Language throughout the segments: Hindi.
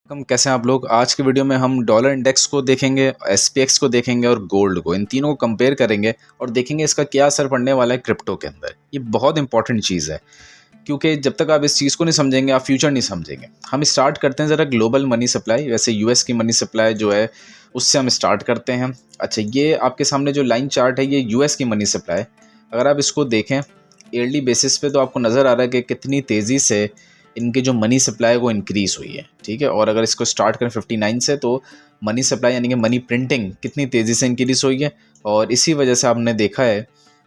कम कैसे हैं आप लोग। आज के वीडियो में हम डॉलर इंडेक्स को देखेंगे, एसपीएक्स को देखेंगे और गोल्ड को, इन तीनों को कंपेयर करेंगे और देखेंगे इसका क्या असर पड़ने वाला है क्रिप्टो के अंदर। ये बहुत इंपॉर्टेंट चीज़ है क्योंकि जब तक आप इस चीज़ को नहीं समझेंगे आप फ्यूचर नहीं समझेंगे। हम स्टार्ट करते हैं ज़रा ग्लोबल मनी सप्लाई, वैसे यूएस की मनी सप्लाई जो है उससे हम स्टार्ट करते हैं। अच्छा, ये आपके सामने जो लाइन चार्ट है ये यूएस की मनी सप्लाई। अगर आप इसको देखें ईयरली बेसिस पे तो आपको नज़र आ रहा है कि कितनी तेज़ी से इनकी जो मनी सप्लाई है वो इंक्रीज़ हुई है। ठीक है, और अगर इसको स्टार्ट करें 59 से तो मनी सप्लाई यानी कि मनी प्रिंटिंग कितनी तेज़ी से इंक्रीज़ हुई है। और इसी वजह से आपने देखा है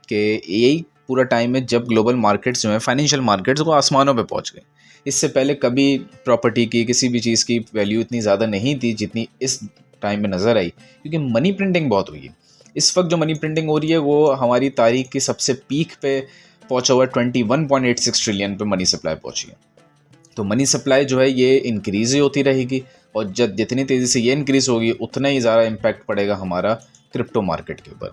कि यही पूरा टाइम है जब ग्लोबल मार्केट्स जो हैं, फाइनेंशियल मार्केट्स, वो आसमानों पे पहुंच गए। इससे पहले कभी प्रॉपर्टी की, किसी भी चीज़ की वैल्यू इतनी ज़्यादा नहीं थी जितनी इस टाइम में नज़र आई, क्योंकि मनी प्रिंटिंग बहुत हुई है। इस वक्त जो मनी प्रिंटिंग हो रही है वो हमारी तारीख की सबसे पीक पे पहुंचा हुआ 21.86 ट्रिलियन पे मनी सप्लाई पहुंची है। तो मनी सप्लाई जो है ये इंक्रीज़ ही होती रहेगी और जब जितनी तेज़ी से ये इंक्रीज़ होगी उतना ही ज़्यादा इम्पैक्ट पड़ेगा हमारा क्रिप्टो मार्केट के ऊपर।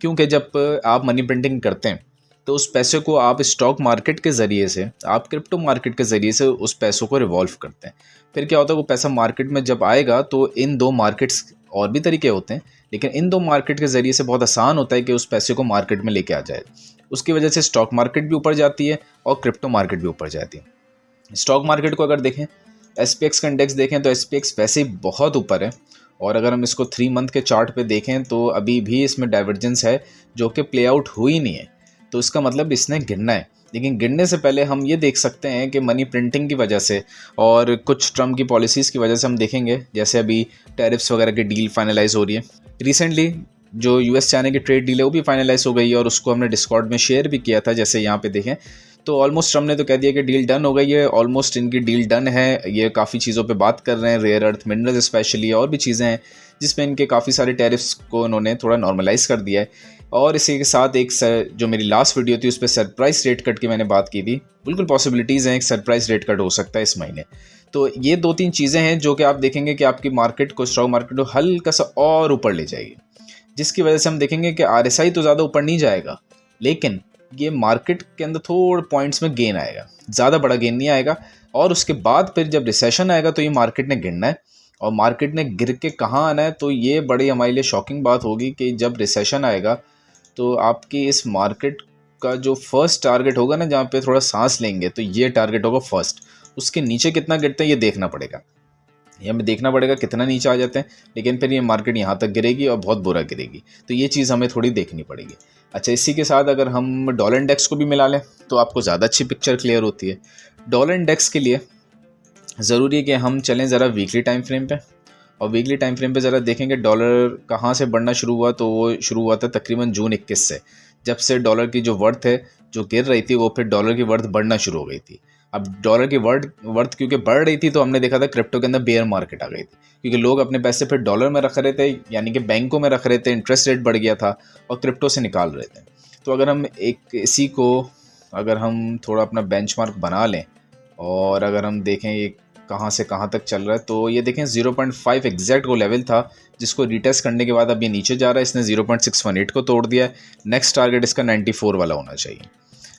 क्योंकि जब आप मनी प्रिंटिंग करते हैं तो उस पैसे को आप स्टॉक मार्केट के ज़रिए से, आप क्रिप्टो मार्केट के ज़रिए से उस पैसों को रिवॉल्व करते हैं। फिर क्या होता है, वो पैसा मार्केट में जब आएगा तो इन दो मार्केट्स, और भी तरीके होते हैं लेकिन इन दो मार्केट के ज़रिए से बहुत आसान होता है कि उस पैसे को मार्केट में लेके आ जाए। उसकी वजह से स्टॉक मार्केट भी ऊपर जाती है और क्रिप्टो मार्केट भी ऊपर जाती है। स्टॉक मार्केट को अगर देखें, एसपीएक्स का इंडेक्स देखें तो एसपीएक्स वैसे ही बहुत ऊपर है। और अगर हम इसको 3 मंथ के चार्ट पे देखें तो अभी भी इसमें डाइवर्जेंस है जो कि प्ले आउट हुई नहीं है। तो इसका मतलब इसने गिरना है। लेकिन गिरने से पहले हम ये देख सकते हैं कि मनी प्रिंटिंग की वजह से और कुछ ट्रम्प की पॉलिसीज़ की वजह से हम देखेंगे, जैसे अभी टैरिफ्स वगैरह की डील फाइनलाइज हो रही है। रिसेंटली जो यूएस चाइना की ट्रेड डील है वो भी फाइनलाइज हो गई है और उसको हमने डिस्कॉर्ड में शेयर भी किया था। जैसे यहाँ पे देखें तो ऑलमोस्ट ट्रम्प ने तो कह दिया कि डील डन हो गई है, ऑलमोस्ट इनकी डील डन है। ये काफ़ी चीज़ों पे बात कर रहे हैं, रेयर अर्थ मिनरल्स स्पेशली, और भी चीज़ें हैं जिसमें इनके काफ़ी सारे टैरिफ्स को उन्होंने थोड़ा नॉर्मलाइज कर दिया है। और इसी के साथ एक जो मेरी लास्ट वीडियो थी उस पर सरप्राइज रेट कट की मैंने बात की थी। बिल्कुल पॉसिबिलिटीज़ हैं एक सरप्राइज रेट कट हो सकता है इस महीने। तो ये 2-3 चीज़ें हैं जो कि आप देखेंगे कि आपकी मार्केट को, स्टॉक मार्केट को हल्का सा और ऊपर ले जाएगी, जिसकी वजह से हम देखेंगे कि आरएसआई तो ज़्यादा ऊपर नहीं जाएगा लेकिन ये मार्केट के अंदर थोड़े पॉइंट्स में गेन आएगा, ज़्यादा बड़ा गेन नहीं आएगा। और उसके बाद फिर जब रिसेशन आएगा तो ये मार्केट ने गिरना है और मार्केट ने गिर के कहाँ आना है, तो ये बड़ी हमारे लिए शॉकिंग बात होगी कि जब रिसेशन आएगा तो आपकी इस मार्केट का जो फर्स्ट टारगेट होगा ना, जहाँ पे थोड़ा सांस लेंगे, तो ये टारगेट होगा फर्स्ट। उसके नीचे कितना गिरते हैं ये देखना पड़ेगा, ये हमें देखना पड़ेगा कितना नीचे आ जाते हैं। लेकिन फिर ये मार्केट यहाँ तक गिरेगी और बहुत बुरा गिरेगी, तो ये चीज़ हमें थोड़ी देखनी पड़ेगी। अच्छा, इसी के साथ अगर हम डॉलर इंडेक्स को भी मिला लें तो आपको ज़्यादा अच्छी पिक्चर क्लियर होती है। डॉलर इंडेक्स के लिए ज़रूरी है कि हम चलें ज़रा वीकली टाइम फ्रेम पे, और वीकली टाइम फ्रेम पे ज़रा देखेंगे डॉलर कहाँ से बढ़ना शुरू हुआ। तो वो शुरू हुआ था तकरीबन जून 21 से, जब से डॉलर की जो वर्थ है जो गिर रही थी वो फिर डॉलर की वर्थ बढ़ना शुरू हो गई थी। अब डॉलर की वर्थ क्योंकि बढ़ रही थी तो हमने देखा था क्रिप्टो के अंदर बेयर मार्केट आ गई थी, क्योंकि लोग अपने पैसे फिर डॉलर में रख रहे थे, यानी कि बैंकों में रख रहे थे, इंटरेस्ट रेट बढ़ गया था और क्रिप्टो से निकाल रहे थे। तो अगर हम एक इसी को, अगर हम थोड़ा अपना बेंचमार्क बना लें और अगर हम देखें ये कहाँ से कहाँ तक चल रहा है, तो ये देखें 0.5 एग्जैक्ट वो लेवल था जिसको रिटेस्ट करने के बाद अब ये नीचे जा रहा है। इसने 0.618 को तोड़ दिया है। नेक्स्ट टारगेट इसका 94 वाला होना चाहिए।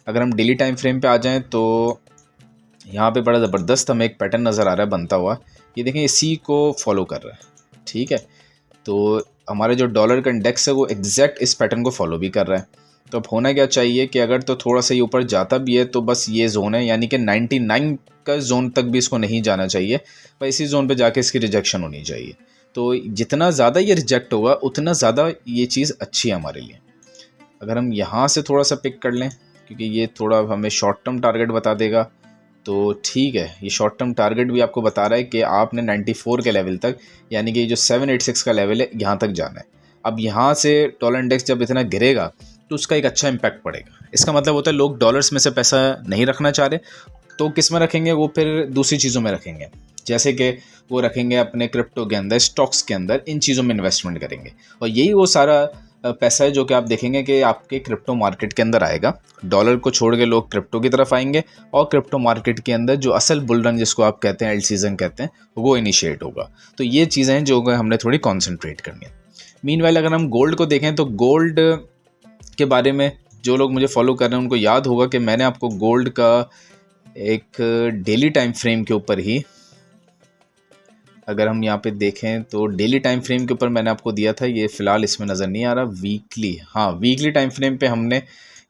अगर हम डेली टाइम फ्रेम पे आ जाएं तो यहाँ पे बड़ा ज़बरदस्त हमें एक पैटर्न नज़र आ रहा है बनता हुआ। ये देखें इसी को फॉलो कर रहा है। ठीक है, तो हमारा जो डॉलर का इंडेक्स है वो एग्जैक्ट इस पैटर्न को फॉलो भी कर रहा है। तो अब होना क्या चाहिए कि अगर तो थोड़ा सा ये ऊपर जाता भी है तो बस ये जोन है, यानी कि 99 का जोन तक भी इसको नहीं जाना चाहिए, पर इसी जोन पे जाके इसकी रिजेक्शन होनी चाहिए। तो जितना ज़्यादा ये रिजेक्ट होगा उतना ज़्यादा ये चीज़ अच्छी है हमारे लिए। अगर हम यहाँ से थोड़ा सा पिक कर लें, क्योंकि ये थोड़ा हमें शॉर्ट टर्म टारगेट बता देगा, तो ठीक है। ये शॉर्ट टर्म टारगेट भी आपको बता रहा है कि आपने 94 के लेवल तक, यानी कि जो 786 का लेवल है, यहाँ तक जाना है। अब यहाँ से डॉलर इंडेक्स जब इतना गिरेगा तो उसका एक अच्छा इम्पैक्ट पड़ेगा। इसका मतलब होता है लोग डॉलर्स में से पैसा नहीं रखना चाह रहे, तो किस में रखेंगे, वो फिर दूसरी चीज़ों में रखेंगे, जैसे कि वो रखेंगे अपने क्रिप्टो के अंदर, स्टॉक्स के अंदर, इन चीज़ों में इन्वेस्टमेंट करेंगे। और यही वो सारा पैसा है जो कि आप देखेंगे कि आपके क्रिप्टो मार्केट के अंदर आएगा। डॉलर को छोड़ के लोग क्रिप्टो की तरफ आएंगे और क्रिप्टो मार्केट के अंदर जो असल बुल रन जिसको आप कहते हैं, एल्ट सीजन कहते हैं, वो इनिशिएट होगा। तो ये चीज़ें हैं जो हमने थोड़ी कॉन्सेंट्रेट करनी है। मीनवाइल अगर हम गोल्ड को देखें तो गोल्ड के बारे में जो लोग मुझे फॉलो कर रहे हैं उनको याद होगा कि मैंने आपको गोल्ड का एक डेली टाइम फ्रेम के ऊपर ही अगर हम यहाँ पे देखें तो डेली टाइम फ्रेम के ऊपर मैंने आपको दिया था, ये फ़िलहाल इसमें नज़र नहीं आ रहा। वीकली, हाँ वीकली टाइम फ्रेम पे हमने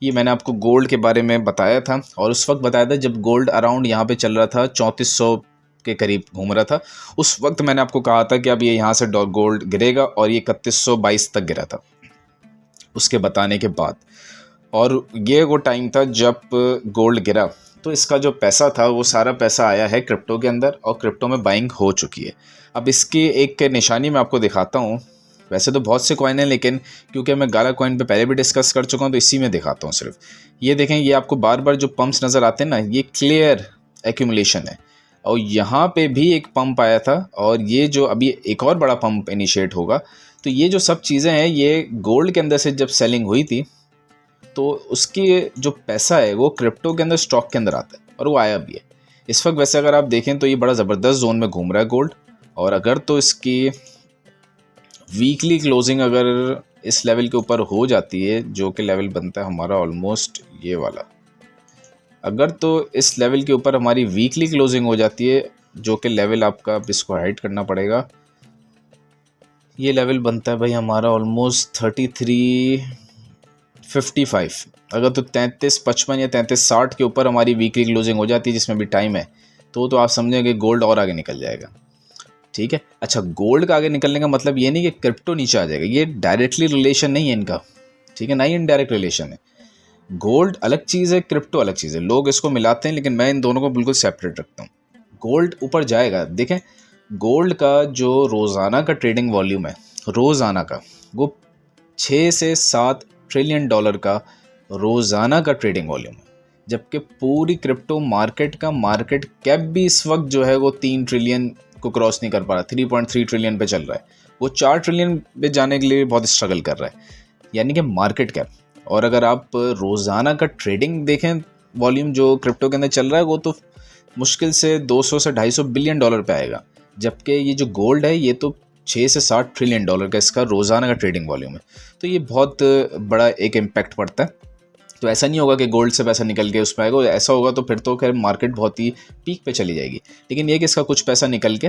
ये मैंने आपको गोल्ड के बारे में बताया था, और उस वक्त बताया था जब गोल्ड अराउंड यहाँ पे चल रहा था 3400 के करीब घूम रहा था। उस वक्त मैंने आपको कहा था कि अब ये यहाँ से गोल्ड गिरेगा, और ये 3122 तक गिरा था उसके बताने के बाद। और ये वो टाइम था जब गोल्ड गिरा, तो इसका जो पैसा था वो सारा पैसा आया है क्रिप्टो के अंदर, और क्रिप्टो में बाइंग हो चुकी है। अब इसकी एक निशानी मैं आपको दिखाता हूँ। वैसे तो बहुत से कॉइन हैं, लेकिन क्योंकि मैं गाला कॉइन पे पहले भी डिस्कस कर चुका हूँ तो इसी में दिखाता हूँ सिर्फ। ये देखें, ये आपको बार बार जो पंप्स नज़र आते हैं ना, ये क्लियर एक्यूमुलेशन है। और यहाँ पे भी एक पंप आया था, और ये जो अभी एक और बड़ा पंप इनिशिएट होगा। तो ये जो सब चीज़ें हैं, ये गोल्ड के अंदर से जब सेलिंग हुई थी तो उसकी जो पैसा है वो क्रिप्टो के अंदर, स्टॉक के अंदर आता है, और वो आया भी है इस वक्त। वैसे अगर आप देखें तो ये बड़ा ज़बरदस्त जोन में घूम रहा है गोल्ड। और अगर तो इसकी वीकली क्लोजिंग अगर इस लेवल के ऊपर हो जाती है, जो कि लेवल बनता है हमारा ऑलमोस्ट ये वाला, अगर तो इस लेवल के ऊपर हमारी वीकली क्लोजिंग हो जाती है, जो कि लेवल आपका, अब इसको हाइड करना पड़ेगा, ये लेवल बनता है भाई हमारा ऑलमोस्ट 3355। अगर तो 3355 या 3360 के ऊपर हमारी वीकली क्लोजिंग हो जाती है, जिसमें भी टाइम है, तो आप समझेंगे गोल्ड और आगे निकल जाएगा। ठीक है, अच्छा गोल्ड का आगे निकलने का मतलब ये नहीं कि क्रिप्टो नीचे आ जाएगा, ये डायरेक्टली रिलेशन नहीं है इनका, ठीक है ना, ही इनडायरेक्ट रिलेशन है। गोल्ड अलग चीज़ है, क्रिप्टो अलग चीज़ है। लोग इसको मिलाते हैं, लेकिन मैं इन दोनों को बिल्कुल सेपरेट रखता हूँ। गोल्ड ऊपर जाएगा, देखें गोल्ड का जो रोज़ाना का ट्रेडिंग वॉल्यूम है, रोज़ाना का, वो 6 से 7 ट्रिलियन डॉलर का रोज़ाना का ट्रेडिंग वॉल्यूम है। जबकि पूरी क्रिप्टो मार्केट का मार्केट कैप भी इस वक्त जो है वो 3 ट्रिलियन को क्रॉस नहीं कर पा रहा, 3.3 ट्रिलियन पे चल रहा है। वो 4 ट्रिलियन पे जाने के लिए बहुत स्ट्रगल कर रहा है, यानी कि मार्केट कैप। और अगर आप रोज़ाना का ट्रेडिंग देखें, वॉल्यूम जो क्रिप्टो के अंदर चल रहा है, वो तो मुश्किल से 200 से 250 बिलियन डॉलर पे आएगा। जबकि ये जो गोल्ड है, ये तो 6 से 7 ट्रिलियन डॉलर का इसका रोज़ाना का ट्रेडिंग वॉल्यूम है। तो ये बहुत बड़ा एक इम्पैक्ट पड़ता है। तो ऐसा नहीं होगा कि गोल्ड से पैसा निकल के उसमें आएगा, ऐसा होगा तो फिर तो खैर मार्केट बहुत ही पीक पे चली जाएगी। लेकिन ये कि इसका कुछ पैसा निकल के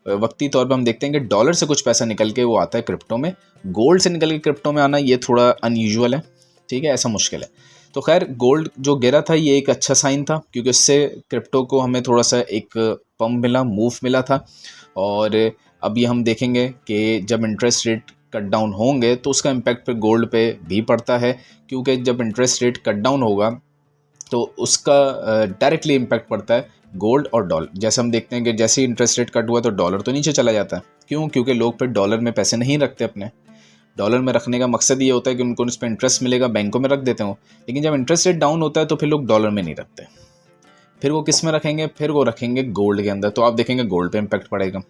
वक्ती तौर पे हम देखते हैं कि डॉलर से कुछ पैसा निकल के वो आता है क्रिप्टो में। गोल्ड से निकल के क्रिप्टो में आना ये थोड़ा अनयूजुअल है, ठीक है, ऐसा मुश्किल है। तो खैर गोल्ड जो गिरा था ये एक अच्छा साइन था, क्योंकि इससे क्रिप्टो को हमें थोड़ा सा एक पंप मिला, मूव मिला था। और अभी हम देखेंगे कि जब इंटरेस्ट रेट कट डाउन होंगे तो उसका इम्पैक्ट फिर गोल्ड पे भी पड़ता है, क्योंकि जब इंटरेस्ट रेट कट डाउन होगा तो उसका डायरेक्टली इम्पैक्ट पड़ता है गोल्ड और डॉलर। जैसे हम देखते हैं कि जैसे ही इंटरेस्ट रेट कट हुआ तो डॉलर तो नीचे चला जाता है। क्यों? क्योंकि लोग फिर डॉलर में पैसे नहीं रखते अपने। डॉलर में रखने का मकसद ये होता है कि उनको उस पर इंटरेस्ट मिलेगा, बैंकों में रख देते हो। लेकिन जब इंटरेस्ट रेट डाउन होता है तो फिर लोग डॉलर में नहीं रखते, फिर वो किस में रखेंगे? फिर वो रखेंगे गोल्ड के अंदर। तो आप देखेंगे गोल्ड पे इम्पैक्ट पड़ेगा।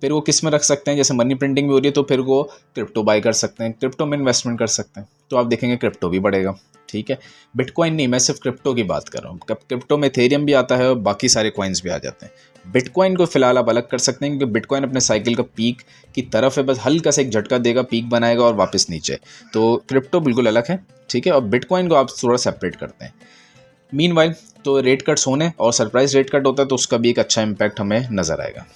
फिर वो किस में रख सकते हैं? जैसे मनी प्रिंटिंग भी हो रही है तो फिर वो क्रिप्टो बाय कर सकते हैं, क्रिप्टो में इन्वेस्टमेंट कर सकते हैं, तो आप देखेंगे क्रिप्टो भी बढ़ेगा। ठीक है, बिटकॉइन नहीं, मैं सिर्फ क्रिप्टो की बात कर रहा हूँ। क्रिप्टो में इथेरियम भी आता है और बाकी सारे कॉइन्स भी आ जाते हैं। बिटकॉइन को फिलहाल आप अलग कर सकते हैं, क्योंकि बिटकॉइन अपने साइकिल का पीक की तरफ है, बस हल्का सा एक झटका देगा, पीक बनाएगा और वापस नीचे। तो क्रिप्टो बिल्कुल अलग है, ठीक है, और बिटकॉइन को आप थोड़ा सेपरेट करते हैं। मीनवाइल तो रेट कट्स होने और सरप्राइज रेट कट होता है तो उसका भी एक अच्छा इम्पैक्ट हमें नज़र आएगा।